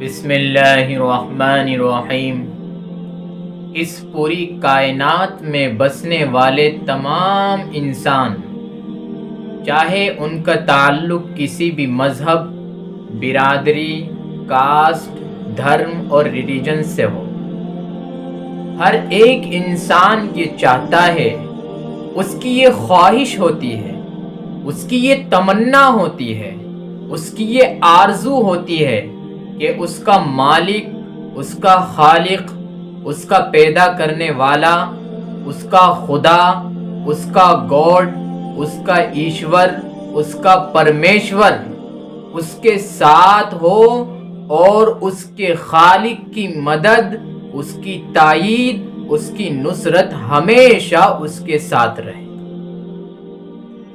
بسم اللہ الرحمن الرحیم۔ اس پوری کائنات میں بسنے والے تمام انسان، چاہے ان کا تعلق کسی بھی مذہب، برادری، کاسٹ، دھرم اور ریلیجن سے ہو، ہر ایک انسان یہ چاہتا ہے، اس کی یہ خواہش ہوتی ہے، اس کی یہ تمنا ہوتی ہے، اس کی یہ آرزو ہوتی ہے کہ اس کا مالک، اس کا خالق، اس کا پیدا کرنے والا، اس کا خدا، اس کا گاڈ، اس کا ایشور، اس کا پرمیشور اس کے ساتھ ہو اور اس کے خالق کی مدد، اس کی تائید، اس کی نصرت ہمیشہ اس کے ساتھ رہے۔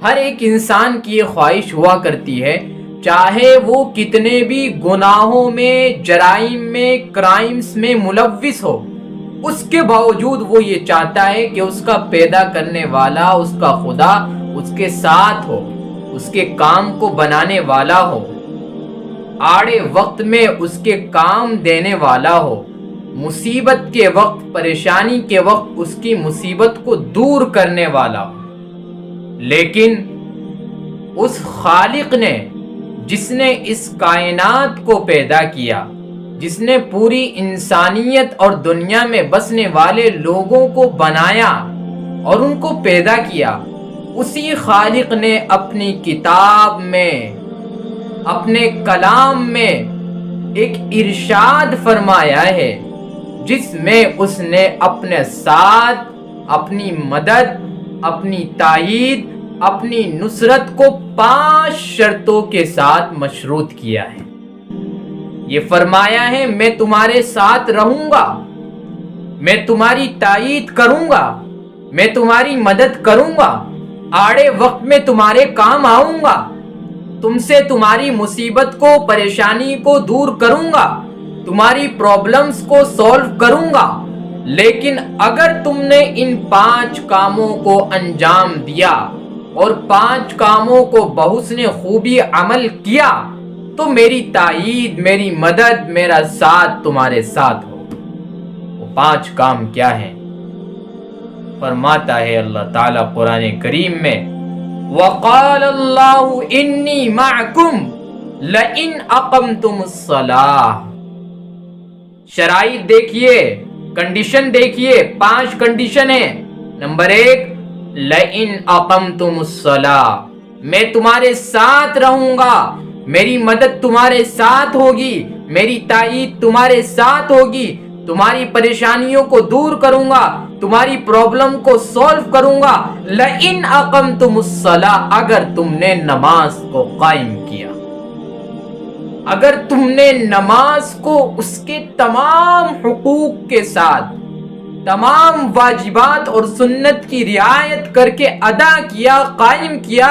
ہر ایک انسان کی یہ خواہش ہوا کرتی ہے، چاہے وہ کتنے بھی گناہوں میں، جرائم میں، کرائمز میں ملوث ہو، اس کے باوجود وہ یہ چاہتا ہے کہ اس کا پیدا کرنے والا، اس کا خدا اس کے ساتھ ہو، اس کے کام کو بنانے والا ہو، آڑے وقت میں اس کے کام دینے والا ہو، مصیبت کے وقت، پریشانی کے وقت اس کی مصیبت کو دور کرنے والا ہو۔ لیکن اس خالق نے، جس نے اس کائنات کو پیدا کیا، جس نے پوری انسانیت اور دنیا میں بسنے والے لوگوں کو بنایا اور ان کو پیدا کیا، اسی خالق نے اپنی کتاب میں، اپنے کلام میں ایک ارشاد فرمایا ہے، جس میں اس نے اپنے ساتھ، اپنی مدد، اپنی تائید، اپنی نصرت کو 5 شرطوں کے ساتھ مشروط کیا ہے۔ یہ فرمایا ہے، میں تمہارے ساتھ رہوں گا، میں تمہاری تائید کروں گا، میں تمہاری مدد کروں گا، آڑے وقت میں تمہارے کام آؤں گا، تم سے تمہاری مصیبت کو، پریشانی کو دور کروں گا، تمہاری پرابلمز کو سولو کروں گا۔ لیکن اگر تم نے ان 5 کاموں کو انجام دیا اور 5 کاموں کو بحسن خوبی عمل کیا تو میری تائید، میری مدد، میرا ساتھ تمہارے ساتھ ہو۔ وہ 5 کام کیا ہیں؟ فرماتا ہے اللہ تعالیٰ قرآن کریم میں، وَقَالَ اللَّهُ إِنِّي مَعَكُمْ لَئِنْ أَقَمْتُمُ الصَّلَاةَ۔ شرائط دیکھیے، کنڈیشن دیکھیے، 5 کنڈیشن ہیں۔ نمبر 1، لَئِنْ أَقَمْتُمُ الصَّلَاةَ، میں تمہارے ساتھ رہوں گا، میری مدد تمہارے ساتھ ہوگی، میری تائید تمہارے ساتھ ہوگی، تمہاری پریشانیوں کو دور کروں گا، تمہاری پرابلم کو سولو کروں گا۔ لَئِنْ أَقَمْتُمُ الصَّلَاةَ، اگر تم نے نماز کو قائم کیا، اگر تم نے نماز کو اس کے تمام حقوق کے ساتھ، تمام واجبات اور سنت کی رعایت کر کے ادا کیا، قائم کیا،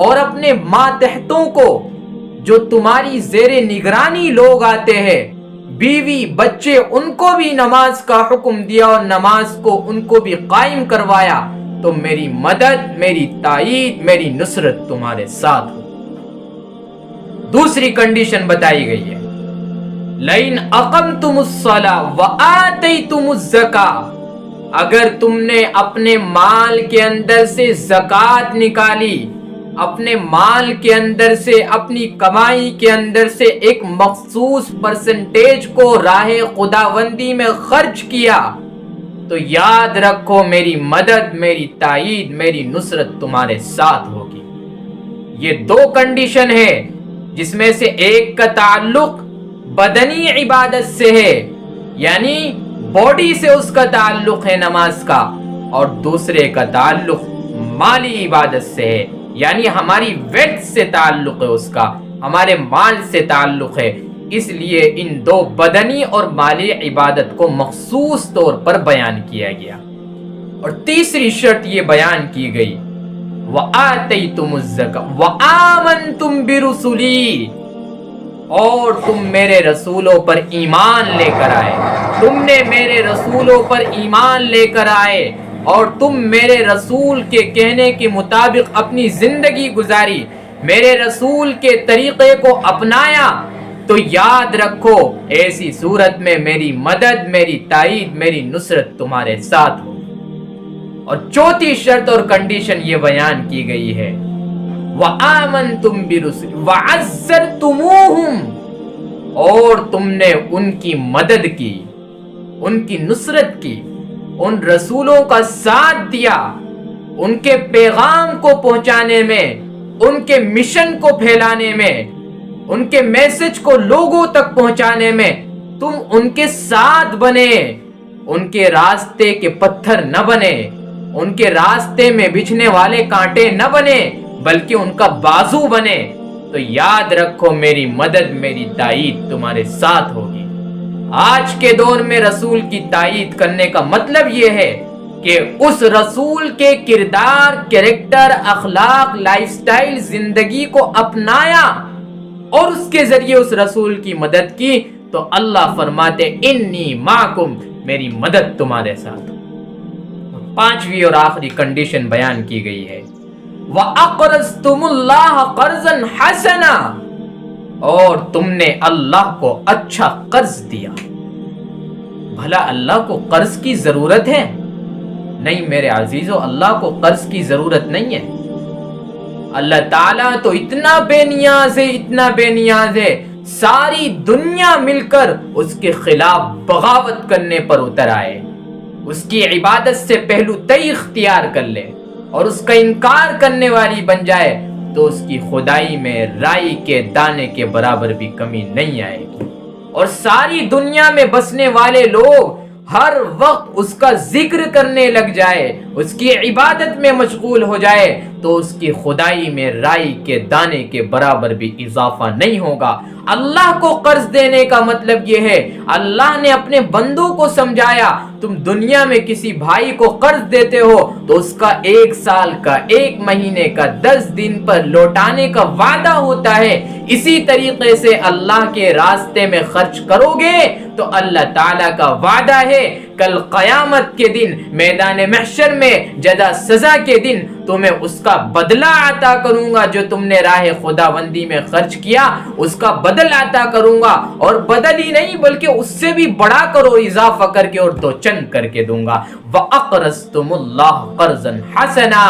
اور اپنے ماتحتوں کو، جو تمہاری زیر نگرانی لوگ آتے ہیں، بیوی، بچے، ان کو بھی نماز کا حکم دیا اور نماز کو ان کو بھی قائم کروایا، تو میری مدد، میری تائید، میری نصرت تمہارے ساتھ ہو۔ دوسری کنڈیشن بتائی گئی ہے، لَئِنْ أَقَمْتُمُ الصَّلَاةَ وَآتَيْتُمُ الزَّكَاةَ، اگر تم نے اپنے مال کے اندر سے زکوٰۃ نکالی، اپنے مال کے اندر سے، اپنی کمائی کے اندر سے ایک مخصوص پرسنٹیج کو راہ خداوندی میں خرچ کیا، تو یاد رکھو میری مدد، میری تائید، میری نصرت تمہارے ساتھ ہوگی۔ یہ 2 کنڈیشن ہے، جس میں سے ایک کا تعلق بدنی عبادت سے ہے، یعنی باڈی سے اس کا تعلق ہے نماز کا، اور دوسرے کا تعلق مالی عبادت سے ہے، یعنی ہماری ویلتھ سے تعلق ہے، اس کا ہمارے مال سے تعلق ہے۔ اس لیے ان 2 بدنی اور مالی عبادت کو مخصوص طور پر بیان کیا گیا۔ اور تیسری شرط یہ بیان کی گئی، وَآتَيْتُمُ الزَّكَاةَ وَآمَنْتُمْ بِرُسُلِي، اور تم میرے رسولوں پر ایمان لے کر آئے، تم نے میرے رسولوں پر ایمان لے کر آئے، اور تم میرے رسول کے کہنے کے مطابق اپنی زندگی گزاری، میرے رسول کے طریقے کو اپنایا، تو یاد رکھو ایسی صورت میں میری مدد، میری تائید، میری نصرت تمہارے ساتھ ہو۔ اور چوتھی شرط اور کنڈیشن یہ بیان کی گئی ہے، وَآمَنْتُمْ بِرُسُلِ وَعَزَّرْتُمُوهُمْ، اور تم نے ان کی مدد کی، ان کی نصرت کی، ان رسولوں کا ساتھ دیا، ان کے پیغام کو پہنچانے میں، ان کے مشن کو پھیلانے میں، ان کے میسج کو لوگوں تک پہنچانے میں تم ان کے ساتھ بنے، ان کے راستے کے پتھر نہ بنے، ان کے راستے میں بچھنے والے کانٹے نہ بنے، بلکہ ان کا بازو بنے، تو یاد رکھو میری مدد، میری تائید تمہارے ساتھ ہوگی۔ آج کے دور میں رسول کی تائید کرنے کا مطلب یہ ہے کہ اس رسول کے کردار، کریکٹر، اخلاق، لائف سٹائل، زندگی کو اپنایا اور اس کے ذریعے اس رسول کی مدد کی، تو اللہ فرماتے انی معکم، میری مدد تمہارے ساتھ۔ پانچویں اور آخری کنڈیشن بیان کی گئی ہے، وَأَقْرَضْتُمُ اللَّهَ قَرْضًا حَسَنًا، اور تم نے اللہ کو اچھا قرض دیا۔ بھلا اللہ کو قرض کی ضرورت ہے؟ نہیں میرے عزیزو، اللہ کو قرض کی ضرورت نہیں ہے۔ اللہ تعالیٰ تو اتنا بے نیاز ہے، اتنا بے نیاز ہے، ساری دنیا مل کر اس کے خلاف بغاوت کرنے پر اتر آئے، اس کی عبادت سے پہلو تئی اختیار کر لے اور اس کا انکار کرنے والی بن جائے، تو اس کی خدائی میں رائی کے دانے کے برابر بھی کمی نہیں آئے گی۔ اور ساری دنیا میں بسنے والے لوگ ہر وقت اس کا ذکر کرنے لگ جائے، اس کی عبادت میں مشغول ہو جائے، تو اس کی خدائی میں رائی کے دانے کے برابر بھی اضافہ نہیں ہوگا۔ اللہ کو قرض دینے کا مطلب یہ ہے، اللہ نے اپنے بندوں کو سمجھایا، تم دنیا میں کسی بھائی کو قرض دیتے ہو تو اس کا 1 سال کا، 1 مہینے کا، 10 دن پر لوٹانے کا وعدہ ہوتا ہے۔ اسی طریقے سے اللہ کے راستے میں خرچ کرو گے تو اللہ تعالیٰ کا وعدہ ہے کل قیامت کے دن، میدان محشر میں، جزا سزا کے دن تمہیں اس کا بدلہ عطا کروں گا، جو تم نے راہ خداوندی میں خرچ کیا اس کا بدل عطا کروں گا، اور بدل ہی نہیں بلکہ اس سے بھی بڑا کرو، اضافہ کر کے اور 2 چند کر کے دوں گا۔ وَأَقْرَضْتُمُ اللَّهَ قَرْضًا حَسَنًا،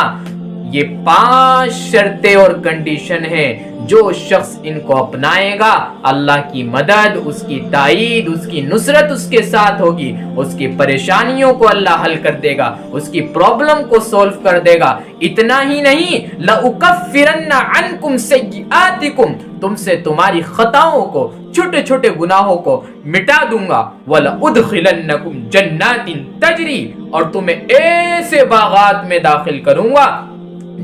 یہ 5 شرطیں اور کنڈیشن ہیں، جو شخص ان کو اپنائے گا اللہ کی مدد، اس کی تائید، اس کی نصرت اس کے ساتھ ہوگی، اس کی پریشانیوں کو اللہ حل کر دے گا، اس کی پرابلم کو سولف کر دے گا۔ اتنا ہی نہیں، لَأُكَفِّرَنَّ عَنْكُمْ سَيِّئَاتِكُمْ، تم سے تمہاری خطاؤں کو، چھوٹے چھوٹے گناہوں کو مٹا دوں گا، وَلَأُدْخِلَنَّكُمْ جَنَّاتٍ تَجْرِي، اور تمہیں ایسے باغات میں داخل کروں گا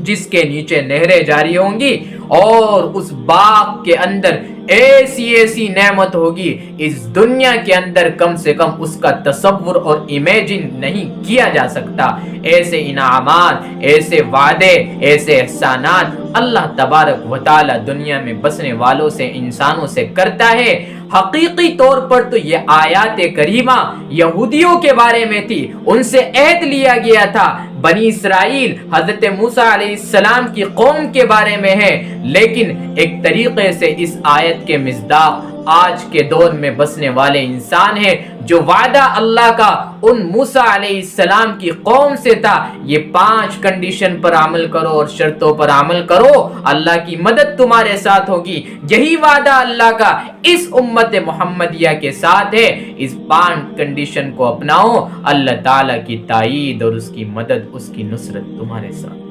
جس کے نیچے نہریں جاری ہوں گی، اور اس باغ کے اندر ایسی ایسی نعمت ہوگی اس دنیا کے اندر کم سے کم اس کا تصور اور امیجن نہیں کیا جا سکتا۔ ایسے انعامات، ایسے وعدے، ایسے احسانات اللہ تبارک و تعالی دنیا میں بسنے والوں سے، انسانوں سے کرتا ہے۔ حقیقی طور پر تو یہ آیات کریمہ یہودیوں کے بارے میں تھی، ان سے عہد لیا گیا تھا، بنی اسرائیل حضرت موسیٰ علیہ السلام کی قوم کے بارے میں ہے، لیکن ایک طریقے سے اس آیت کے مصداق آج کے دور میں بسنے والے انسان ہیں، جو وعدہ اللہ کا ان موسیٰ علیہ السلام کی قوم سے تھا، یہ 5 کنڈیشن پر عمل کرو اور شرطوں پر عمل کرو، اللہ کی مدد تمہارے ساتھ ہوگی۔ یہی وعدہ اللہ کا اس امت محمدیہ کے ساتھ ہے، اس 5 کنڈیشن کو اپناؤ، اللہ تعالیٰ کی تائید اور اس کی مدد، اس کی نصرت تمہارے ساتھ۔